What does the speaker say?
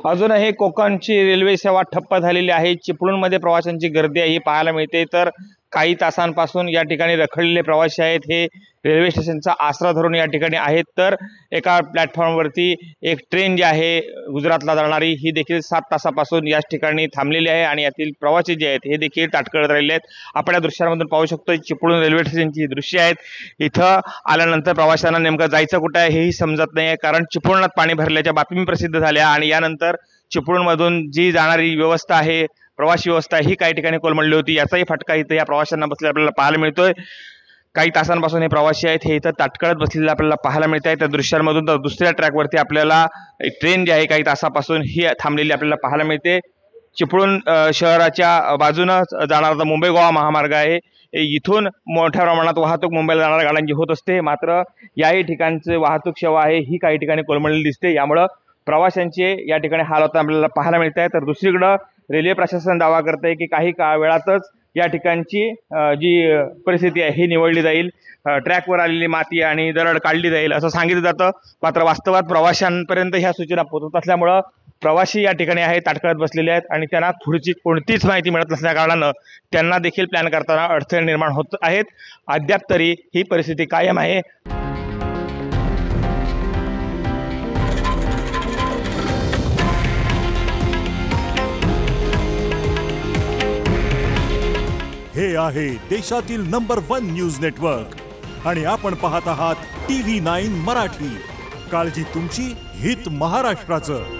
अजूनही कोकणची रेल्वे सेवा ठप्प झालेली आहे। चिपळूणमध्ये प्रवाशांची गर्दी आहे ही पाहायला मिळते। तर काही तासांपासून या ठिकाणी रखडलेले प्रवासी आहेत, हे रेल्वे स्टेशनचा आसरा धरून या ठिकाणी आहेत। तर एका प्लॅटफॉर्मवरती एक ट्रेन जी आहे गुजरातला जाणारी ही देखील 7 तासापासून याच ठिकाणी थांबलेली आहे आणि यातील प्रवासी जे आहेत हे देखील ताटकळत राहिले आहेत। आपण या दृश्यांमधून पाहू शकतो चिपळूण रेल्वे स्टेशनची दृश्य आहेत। इथं आल्यानंतर प्रवाशांना नेमकं जायचं कुठे आहे हेही समजत नाही आहे, कारण चिपळूणात पाणी भरल्याच्या बातमी प्रसिद्ध झाल्या आणि यानंतर चिपळूणमधून जी जाणारी व्यवस्था आहे, प्रवासी व्यवस्था ही काही ठिकाणी कोलमडली होती। याचाही फटका इथं या प्रवाशांना बसलेला आपल्याला पाहायला मिळतोय। काही तासांपासून हे प्रवासी आहेत हे इथं ताटकळत बसलेले आपल्याला पाहायला मिळत आहे। त्या दृश्यांमधून तर दुसऱ्या ट्रॅकवरती आपल्याला ट्रेन जी आहे काही तासापासून ही थांबलेली आपल्याला पाहायला मिळते। चिपळूण शहराच्या बाजूने जाणारा मुंबई गोवा महामार्ग आहे, इथून मोठ्या प्रमाणात वाहतूक मुंबईला जाणाऱ्या गाड्यांची होत असते। मात्र याही ठिकाणची वाहतूक सेवा आहे ही काही ठिकाणी कोलमडलेली दिसते, यामुळे प्रवाशांचे या ठिकाणी हाल होताना आपल्याला पाहायला मिळत आहे। तर दुसरीकडे रेल्वे प्रशासन दावा करते की काही वेळातच या ठिकाणची जी परिस्थिती आहे ही निवळली जाईल, ट्रॅकवर आलेली माती आणि दरड काढली जाईल असं सांगितलं जातं। मात्र वास्तवात प्रवाशांपर्यंत ह्या सूचना पोहोचत असल्यामुळे प्रवासी या ठिकाणी आहे ताटकळत बसलेले आहेत आणि त्यांना पुढची कोणतीच माहिती मिळत नसल्या कारणानं त्यांना देखील प्लॅन करताना अडथळे निर्माण होत आहेत। अद्याप तरी ही परिस्थिती कायम आहे। हे आहे देशातील नंबर 1 न्यूज नेटवर्क आणि आपण पाहत आहात TV9 मराठी। काळजी तुमची, हित महाराष्ट्राचं।